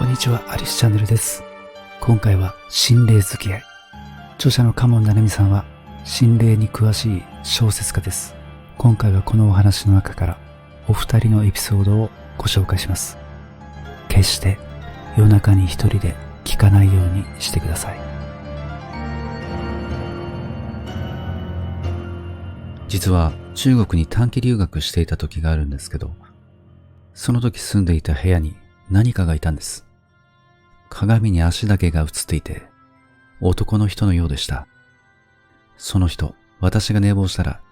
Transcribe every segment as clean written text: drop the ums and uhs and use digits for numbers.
こんにちは、アリスチャンネルです。今回は心霊付き合い。著者の鴨七海さんは心霊に詳しい小説家です。今回はこのお話の中からお二人のエピソードをご紹介します。決して夜中に一人で聞かないようにしてください。実は中国に短期留学していた時があるんですけど、その時住んでいた部屋に何かがいたんです。鏡に足だけが映っていて、男の人のようでした。その人、私が寝坊したら、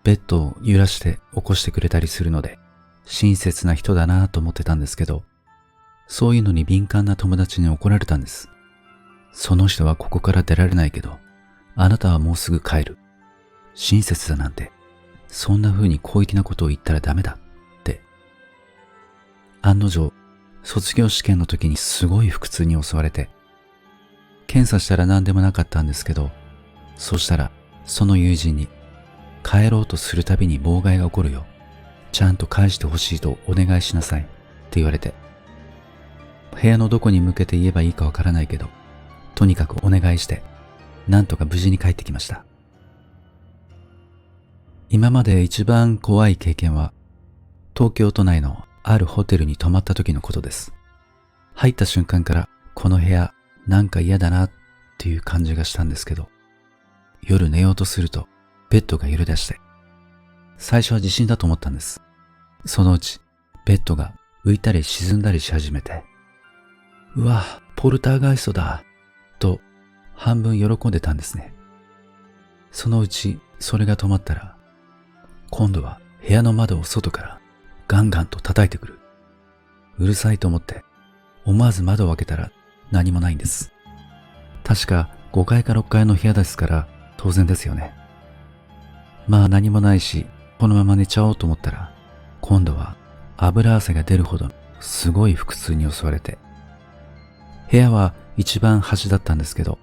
ベッドを揺らして起こしてくれたりするので、親切な人だなぁと思ってたんですけど、そういうのに敏感な友達に怒られたんです。その人はここから出られないけど、あなたはもうすぐ帰る。親切だなんて、そんな風に好意的なことを言ったらダメだって。案の定、卒業試験の時にすごい腹痛に襲われて、検査したら何でもなかったんですけど、そしたらその友人に、帰ろうとするたびに妨害が起こるよ。ちゃんと返してほしいとお願いしなさいって言われて、部屋のどこに向けて言えばいいかわからないけど、とにかくお願いして、なんとか無事に帰ってきました。今まで一番怖い経験は、東京都内のあるホテルに泊まった時のことです。入った瞬間からこの部屋なんか嫌だなっていう感じがしたんですけど、夜寝ようとするとベッドが揺れ出して、最初は地震だと思ったんです。そのうちベッドが浮いたり沈んだりし始めて、うわ、ポルターガイストだと半分喜んでたんですね。そのうちそれが止まったら、今度は部屋の窓を外からガンガンと叩いてくる。うるさいと思って思わず窓を開けたら何もないんです。確か5階か6階の部屋ですから当然ですよね。まあ何もないし、このまま寝ちゃおうと思ったら、今度は油汗が出るほどすごい腹痛に襲われて、部屋は一番端だったんですけど、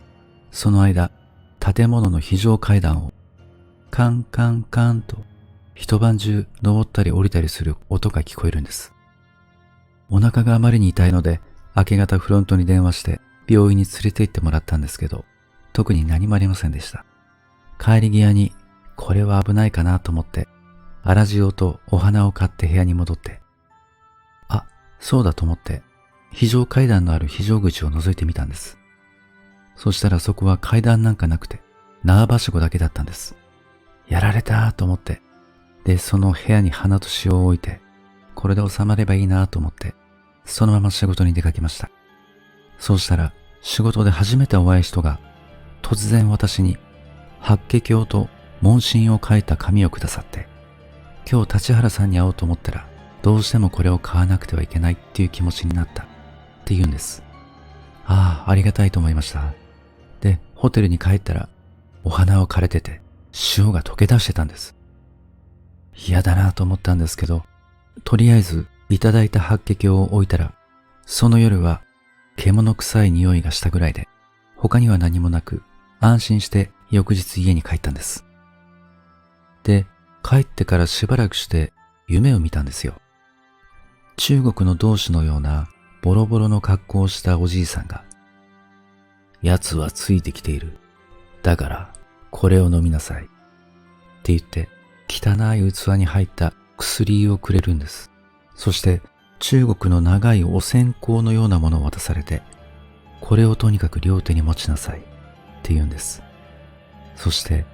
その間建物の非常階段をカンカンカンと一晩中登ったり降りたりする音が聞こえるんです。お腹があまりに痛いので、明け方フロントに電話して病院に連れて行ってもらったんですけど、特に何もありませんでした。帰り際にこれは危ないかなと思って、アラジオとお花を買って部屋に戻って、あ、そうだと思って非常階段のある非常口を覗いてみたんです。そしたらそこは階段なんかなくて縄ばしごだけだったんです。やられたと思って、で、その部屋に花と塩を置いて、これで収まればいいなと思って、そのまま仕事に出かけました。そうしたら、仕事で初めてお会いした人が、突然私に、白血鏡と問診を書いた紙をくださって、今日立原さんに会おうと思ったら、どうしてもこれを買わなくてはいけないっていう気持ちになったって言うんです。ああ、ありがたいと思いました。で、ホテルに帰ったら、お花を枯れてて、塩が溶け出してたんです。嫌だなと思ったんですけど、とりあえずいただいた白血鏡を置いたら、その夜は獣臭い匂いがしたぐらいで、他には何もなく、安心して翌日家に帰ったんです。で、帰ってからしばらくして夢を見たんですよ。中国の道士のようなボロボロの格好をしたおじいさんが、奴はついてきている。だからこれを飲みなさい。って言って、汚い器に入った薬をくれるんです。そして中国の長いお線香のようなものを渡されて、これをとにかく両手に持ちなさいって言うんです。そして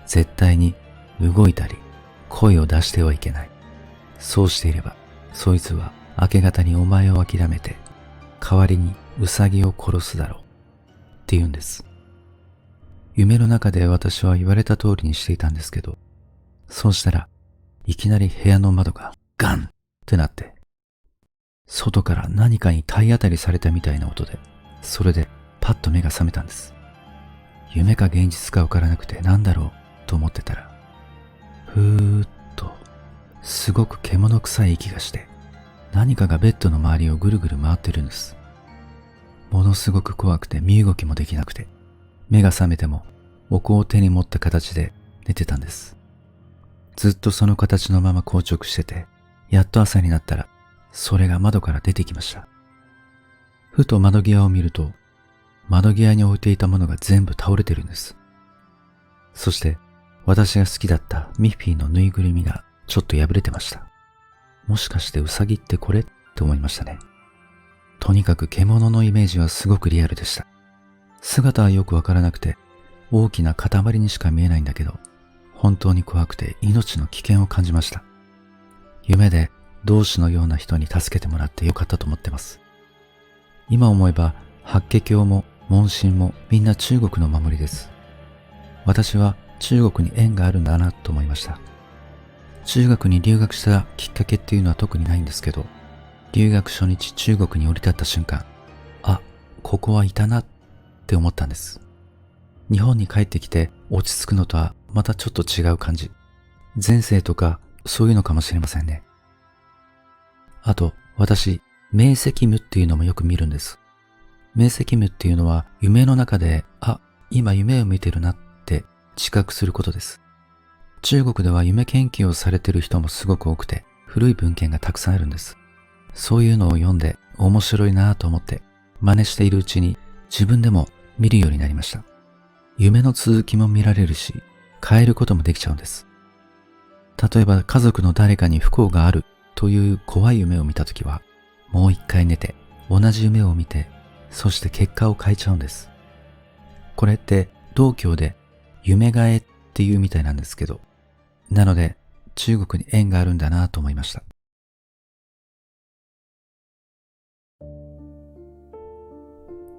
絶対に動いたり声を出してはいけない。そうしていればそいつは明け方にお前を諦めて代わりにウサギを殺すだろうって言うんです。夢の中で私は言われた通りにしていたんですけど、そうしたら、いきなり部屋の窓がガンってなって、外から何かに体当たりされたみたいな音で、それでパッと目が覚めたんです。夢か現実かわからなくてなんだろうと思ってたら、ふーっと、すごく獣臭い息がして、何かがベッドの周りをぐるぐる回ってるんです。ものすごく怖くて身動きもできなくて、目が覚めてもお香を手に持った形で寝てたんです。ずっとその形のまま硬直してて、やっと朝になったら、それが窓から出てきました。ふと窓際を見ると、窓際に置いていたものが全部倒れてるんです。そして、私が好きだったミッフィーのぬいぐるみがちょっと破れてました。もしかしてウサギってこれって思いましたね。とにかく獣のイメージはすごくリアルでした。姿はよくわからなくて、大きな塊にしか見えないんだけど、本当に怖くて命の危険を感じました。夢で同志のような人に助けてもらってよかったと思ってます。今思えば法華経も問診もみんな中国の守りです。私は中国に縁があるんだなと思いました。中学に留学したきっかけっていうのは特にないんですけど、留学初日中国に降り立った瞬間、あ、ここはいたなって思ったんです。日本に帰ってきて落ち着くのとはまたちょっと違う感じ。前世とかそういうのかもしれませんね。あと、私、明晰夢っていうのもよく見るんです。明晰夢っていうのは夢の中で、あ、今夢を見てるなって知覚することです。中国では夢研究をされてる人もすごく多くて、古い文献がたくさんあるんです。そういうのを読んで面白いなと思って真似しているうちに自分でも見るようになりました。夢の続きも見られるし、変えることもできちゃうんです。例えば家族の誰かに不幸があるという怖い夢を見たときは、もう一回寝て同じ夢を見て、そして結果を変えちゃうんです。これって道教で夢替えっていうみたいなんですけど、なので中国に縁があるんだなと思いました。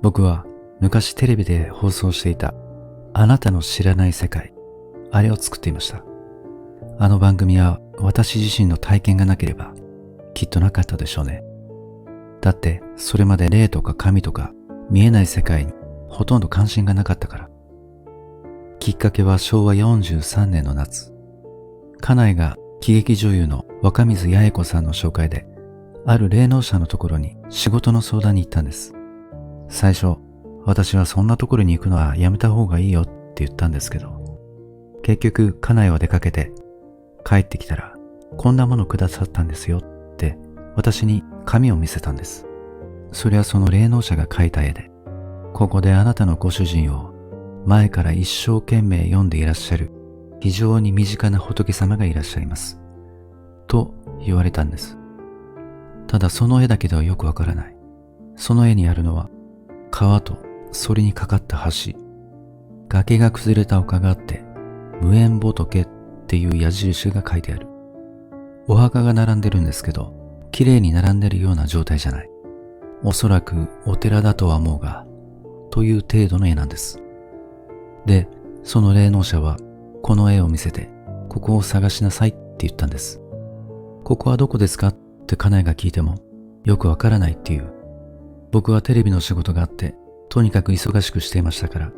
僕は昔テレビで放送していたあなたの知らない世界、あれを作っていました。あの番組は私自身の体験がなければきっとなかったでしょうね。だってそれまで霊とか神とか見えない世界にほとんど関心がなかったから。きっかけは昭和43年の夏。家内が喜劇女優の若水八重子さんの紹介で、ある霊能者のところに仕事の相談に行ったんです。最初、私はそんなところに行くのはやめた方がいいよって言ったんですけど、結局家内は出かけて、帰ってきたらこんなものくださったんですよって私に紙を見せたんです。それはその霊能者が描いた絵で、ここであなたのご主人を前から一生懸命読んでいらっしゃる非常に身近な仏様がいらっしゃいます。と言われたんです。ただその絵だけではよくわからない。その絵にあるのは川とそれにかかった橋、崖が崩れた丘があって無縁仏っていう矢印が書いてある。お墓が並んでるんですけど、綺麗に並んでるような状態じゃない。おそらくお寺だとは思うが、という程度の絵なんです。で、その霊能者はこの絵を見せて、ここを探しなさいって言ったんです。ここはどこですかって家内が聞いても、よくわからないっていう。僕はテレビの仕事があって、とにかく忙しくしていましたから、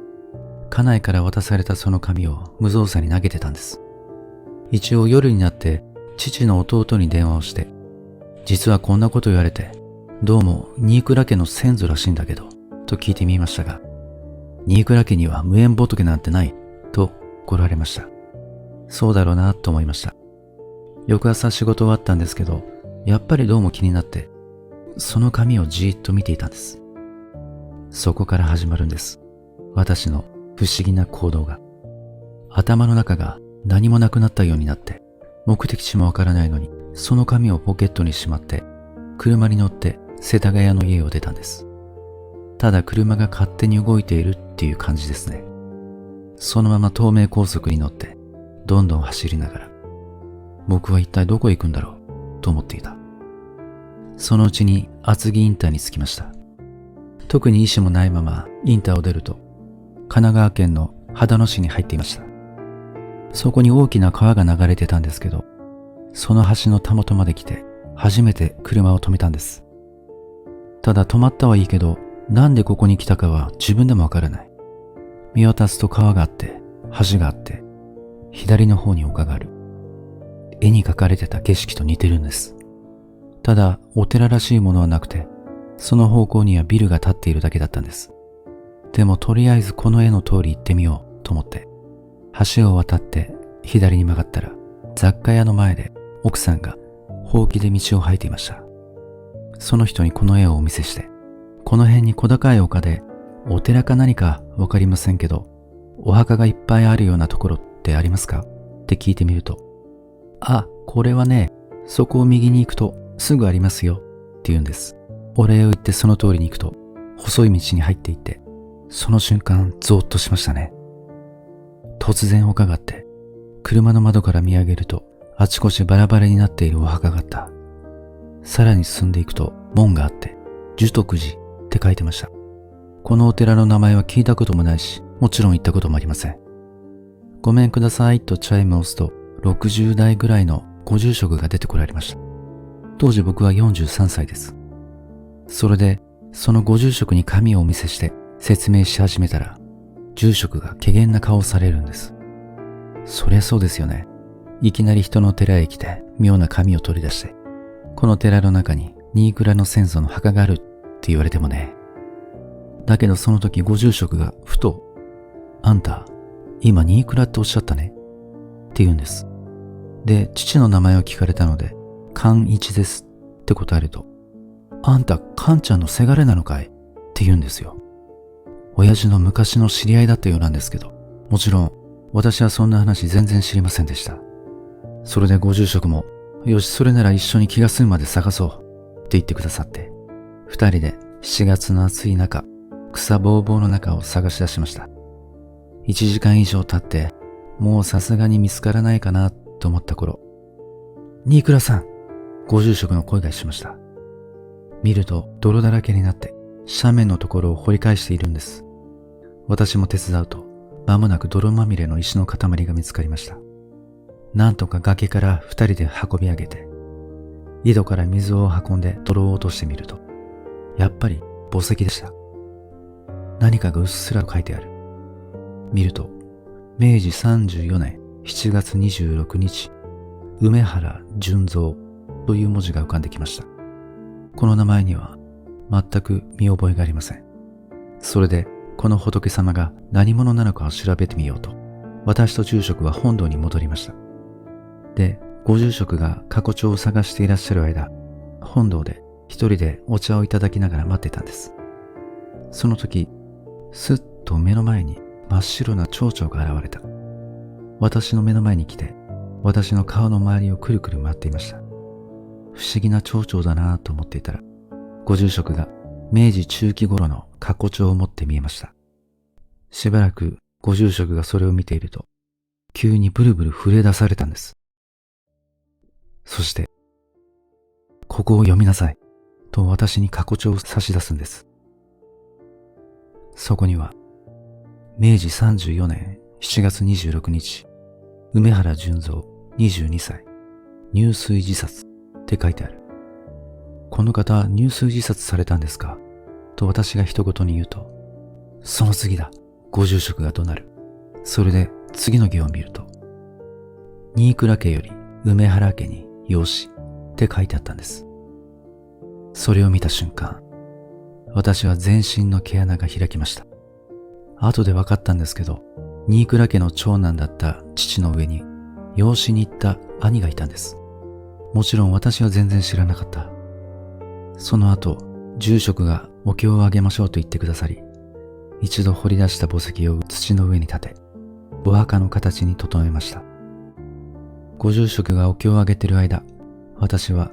家内から渡されたその紙を無造作に投げてたんです。一応夜になって父の弟に電話をして、実はこんなこと言われて、どうも新倉家の先祖らしいんだけど、と聞いてみましたが、新倉家には無縁仏なんてない、と怒られました。そうだろうなと思いました。翌朝仕事終わったんですけど、やっぱりどうも気になって、その紙をじーっと見ていたんです。そこから始まるんです。私の不思議な行動が。頭の中が何もなくなったようになって、目的地もわからないのに、その紙をポケットにしまって、車に乗って世田谷の家を出たんです。ただ車が勝手に動いているっていう感じですね。そのまま東名高速に乗って、どんどん走りながら、僕は一体どこへ行くんだろう、と思っていた。そのうちに厚木インターに着きました。特に意思もないままインターを出ると、神奈川県の秦野市に入っていました。そこに大きな川が流れてたんですけど、その橋のたもとまで来て、初めて車を止めたんです。ただ止まったはいいけど、なんでここに来たかは自分でもわからない。見渡すと川があって、橋があって、左の方に丘がある。絵に描かれてた景色と似てるんです。ただ、お寺らしいものはなくて、その方向にはビルが建っているだけだったんです。でもとりあえずこの絵の通り行ってみようと思って、橋を渡って左に曲がったら、雑貨屋の前で奥さんがほうきで道を掃いていました。その人にこの絵をお見せして、この辺に小高い丘で、お寺か何かわかりませんけど、お墓がいっぱいあるようなところってありますかって聞いてみると、あ、これはね、そこを右に行くとすぐありますよって言うんです。お礼を言ってその通りに行くと、細い道に入っていって、その瞬間ゾーッとしましたね。突然丘があって、車の窓から見上げると、あちこちバラバラになっているお墓があった。さらに進んでいくと門があって、寿徳寺って書いてました。このお寺の名前は聞いたこともないし、もちろん行ったこともありません。ごめんくださいとチャイムを押すと、60代ぐらいのご住職が出てこられました。当時僕は43歳です。それで、そのご住職に紙をお見せして説明し始めたら、住職が怪訝な顔をされるんです。そりゃそうですよね。いきなり人の寺へ来て妙な紙を取り出して、この寺の中に新倉の先祖の墓があるって言われてもね。だけどその時ご住職がふと、あんた、今新倉っておっしゃったねって言うんです。で、父の名前を聞かれたので、寛一ですって答えると、あんた、寛ちゃんのせがれなのかいって言うんですよ。親父の昔の知り合いだったようなんですけど、もちろん、私はそんな話全然知りませんでした。それでご住職も、よし、それなら一緒に気が済むまで探そうって言ってくださって、二人で7月の暑い中、草ぼうぼうの中を探し出しました。1時間以上経って、もうさすがに見つからないかなと思った頃、新倉さん、ご住職の声がしました。見ると泥だらけになって斜面のところを掘り返しているんです。私も手伝うと、間もなく泥まみれの石の塊が見つかりました。なんとか崖から二人で運び上げて、井戸から水を運んで泥を落としてみると、やっぱり墓石でした。何かがうっすら書いてある。見ると、明治34年7月26日、梅原純三という文字が浮かんできました。この名前には全く見覚えがありません。それで、この仏様が何者なのかを調べてみようと、私と住職は本堂に戻りました。で、ご住職が過去帳を探していらっしゃる間、本堂で一人でお茶をいただきながら待ってたんです。その時、すっと目の前に真っ白な蝶々が現れた。私の目の前に来て、私の顔の周りをくるくる回っていました。不思議な蝶々だなぁと思っていたら、ご住職が明治中期頃の過去帳を持って見えました。しばらくご住職がそれを見ていると、急にブルブル震え出されたんです。そして、ここを読みなさい、と私に過去帳を差し出すんです。そこには、明治34年7月26日、梅原純三22歳、入水自殺って書いてある。この方、入水自殺されたんですかと私が一言に言うと、その次だ、ご住職が怒鳴る。それで次の行を見ると、新倉家より梅原家に養子って書いてあったんです。それを見た瞬間、私は全身の毛穴が開きました。後で分かったんですけど、新倉家の長男だった父の上に養子に行った兄がいたんです。もちろん私は全然知らなかった。その後、住職がお経をあげましょうと言ってくださり、一度掘り出した墓石を土の上に立て、お墓の形に整えました。ご住職がお経をあげてる間、私は、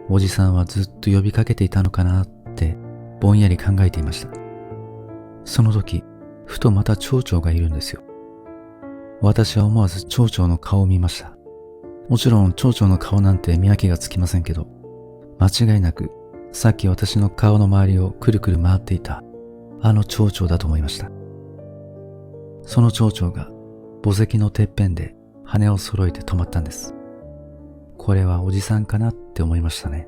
おじさんはずっと呼びかけていたのかなってぼんやり考えていました。その時、ふとまた蝶々がいるんですよ。私は思わず蝶々の顔を見ました。もちろん蝶々の顔なんて見分けがつきませんけど、間違いなくさっき私の顔の周りをくるくる回っていたあの蝶々だと思いました。その蝶々が墓石のてっぺんで羽を揃えて止まったんです。これはおじさんかなって思いましたね。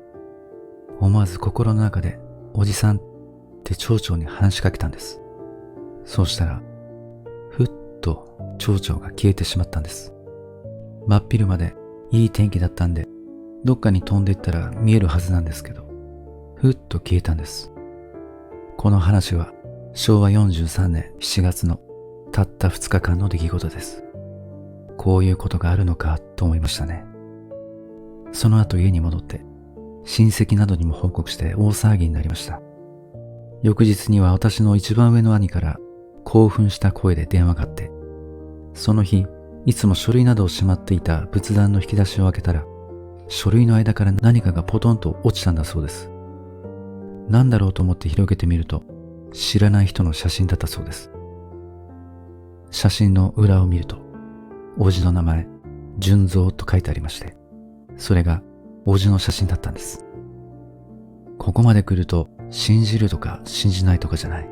思わず心の中でおじさんって蝶々に話しかけたんです。そうしたら、ふっと蝶々が消えてしまったんです。真っ昼までいい天気だったんで、どっかに飛んでいったら見えるはずなんですけど、ふっと消えたんです。この話は昭和43年7月のたった2日間の出来事です。こういうことがあるのかと思いましたね。その後家に戻って親戚などにも報告して大騒ぎになりました。翌日には私の一番上の兄から興奮した声で電話があって、その日、いつも書類などをしまっていた仏壇の引き出しを開けたら、書類の間から何かがポトンと落ちたんだそうです。何だろうと思って広げてみると、知らない人の写真だったそうです。写真の裏を見ると、叔父の名前、純三と書いてありまして、それが叔父の写真だったんです。ここまで来ると、信じるとか信じないとかじゃない。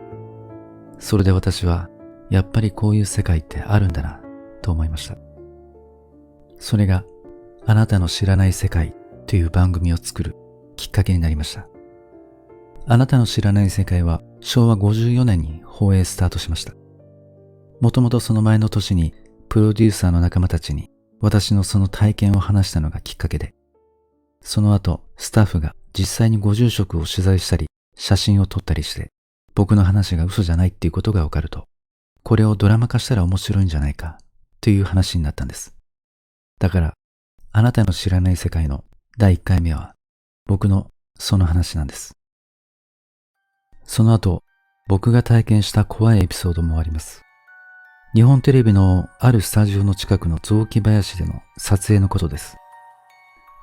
それで私は、やっぱりこういう世界ってあるんだな、と思いました。それが、あなたの知らない世界という番組を作るきっかけになりました。あなたの知らない世界は昭和54年に放映スタートしました。もともとその前の年にプロデューサーの仲間たちに私のその体験を話したのがきっかけで、その後スタッフが実際にご住職を取材したり写真を撮ったりして僕の話が嘘じゃないっていうことがわかると、これをドラマ化したら面白いんじゃないかという話になったんです。だからあなたの知らない世界の第1回目は僕のその話なんです。その後僕が体験した怖いエピソードもあります。日本テレビのあるスタジオの近くの雑木林での撮影のことです。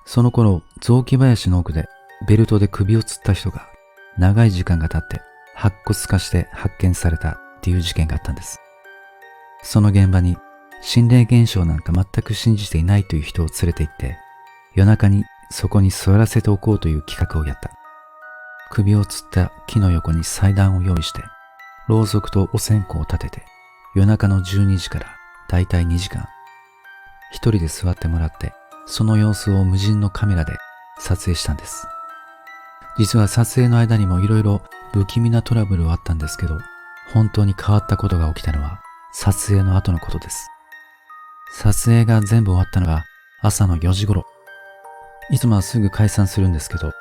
その頃、雑木林の奥でベルトで首を吊った人が長い時間が経って白骨化して発見されたっていう事件があったんです。その現場に心霊現象なんか全く信じていないという人を連れて行って、夜中にそこに座らせておこうという企画をやった。首を吊った木の横に祭壇を用意して、ろうそくとお線香を立てて、夜中の12時からだいたい2時間、一人で座ってもらって、その様子を無人のカメラで撮影したんです。実は撮影の間にもいろいろ不気味なトラブルはあったんですけど、本当に変わったことが起きたのは撮影の後のことです。撮影が全部終わったのが朝の4時頃。いつもはすぐ解散するんですけど、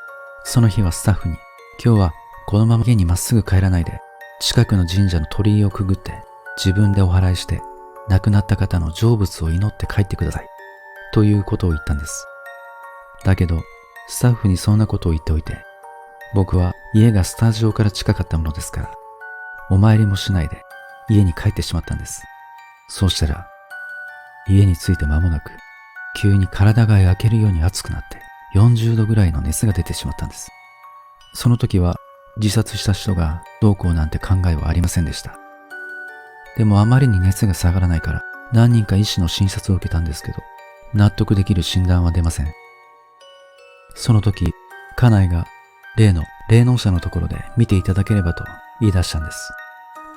その日はスタッフに、今日はこのまま家にまっすぐ帰らないで、近くの神社の鳥居をくぐって自分でお祓いして亡くなった方の成仏を祈って帰ってください。ということを言ったんです。だけど、スタッフにそんなことを言っておいて、僕は家がスタジオから近かったものですから、お参りもしないで家に帰ってしまったんです。そうしたら、家に着いて間もなく、急に体が焼けるように熱くなって、40度ぐらいの熱が出てしまったんです。その時は自殺した人がどうこうなんて考えはありませんでした。でもあまりに熱が下がらないから何人か医師の診察を受けたんですけど、納得できる診断は出ません。その時、家内が例の霊能者のところで見ていただければと言い出したんです。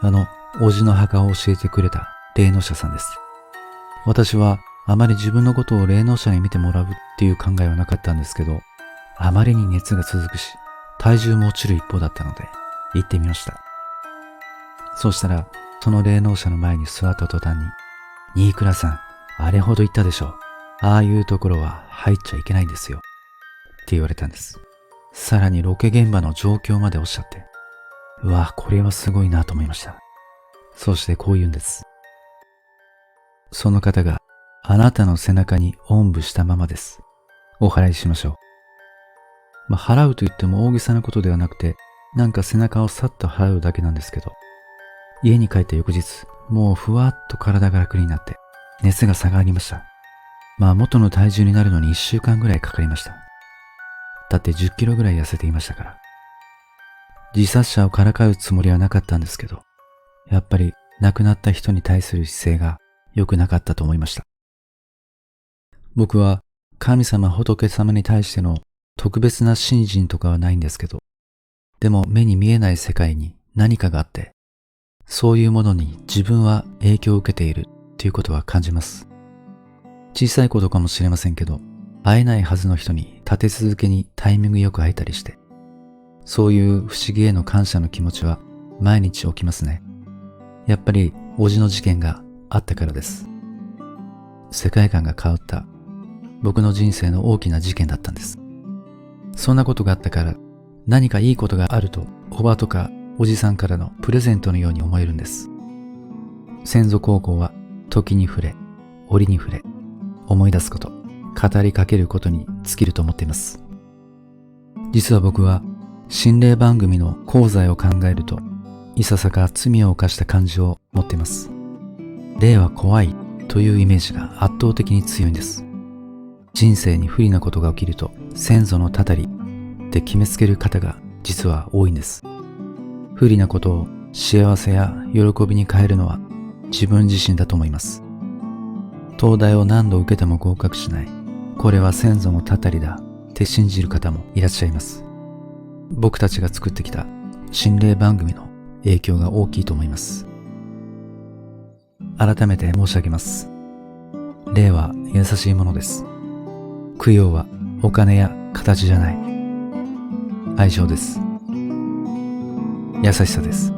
叔父の墓を教えてくれた霊能者さんです。私はあまり自分のことを霊能者に見てもらうっていう考えはなかったんですけど、あまりに熱が続くし、体重も落ちる一方だったので、行ってみました。そうしたら、その霊能者の前に座った途端に、新倉さん、あれほど言ったでしょ。ああいうところは入っちゃいけないんですよ。って言われたんです。さらにロケ現場の状況までおっしゃって、うわ、これはすごいなと思いました。そしてこう言うんです。その方があなたの背中におんぶしたままです。お祓いしましょう。払うと言っても大げさなことではなくて、なんか背中をさっと払うだけなんですけど、家に帰った翌日、もうふわっと体が楽になって、熱が下がりました。元の体重になるのに1週間ぐらいかかりました。だって10キロぐらい痩せていましたから。自殺者をからかうつもりはなかったんですけど、やっぱり亡くなった人に対する姿勢が良くなかったと思いました。僕は神様仏様に対しての特別な信心とかはないんですけど、でも目に見えない世界に何かがあって、そういうものに自分は影響を受けているということは感じます。小さいことかもしれませんけど、会えないはずの人に立て続けにタイミングよく会えたりして、そういう不思議への感謝の気持ちは毎日起きますね。やっぱり叔父の事件があったからです。世界観が変わった僕の人生の大きな事件だったんです。そんなことがあったから、何かいいことがあるとおばとかおじさんからのプレゼントのように思えるんです。先祖孝行は時に触れ、折に触れ、思い出すこと、語りかけることに尽きると思っています。実は僕は心霊番組の功罪を考えると、いささか罪を犯した感じを持っています。霊は怖いというイメージが圧倒的に強いんです。人生に不利なことが起きると、先祖のたたりって決めつける方が実は多いんです。不利なことを幸せや喜びに変えるのは自分自身だと思います。東大を何度受けても合格しない。これは先祖のたたりだって信じる方もいらっしゃいます。僕たちが作ってきた心霊番組の影響が大きいと思います。改めて申し上げます。霊は優しいものです。供養はお金や形じゃない。愛情です。優しさです。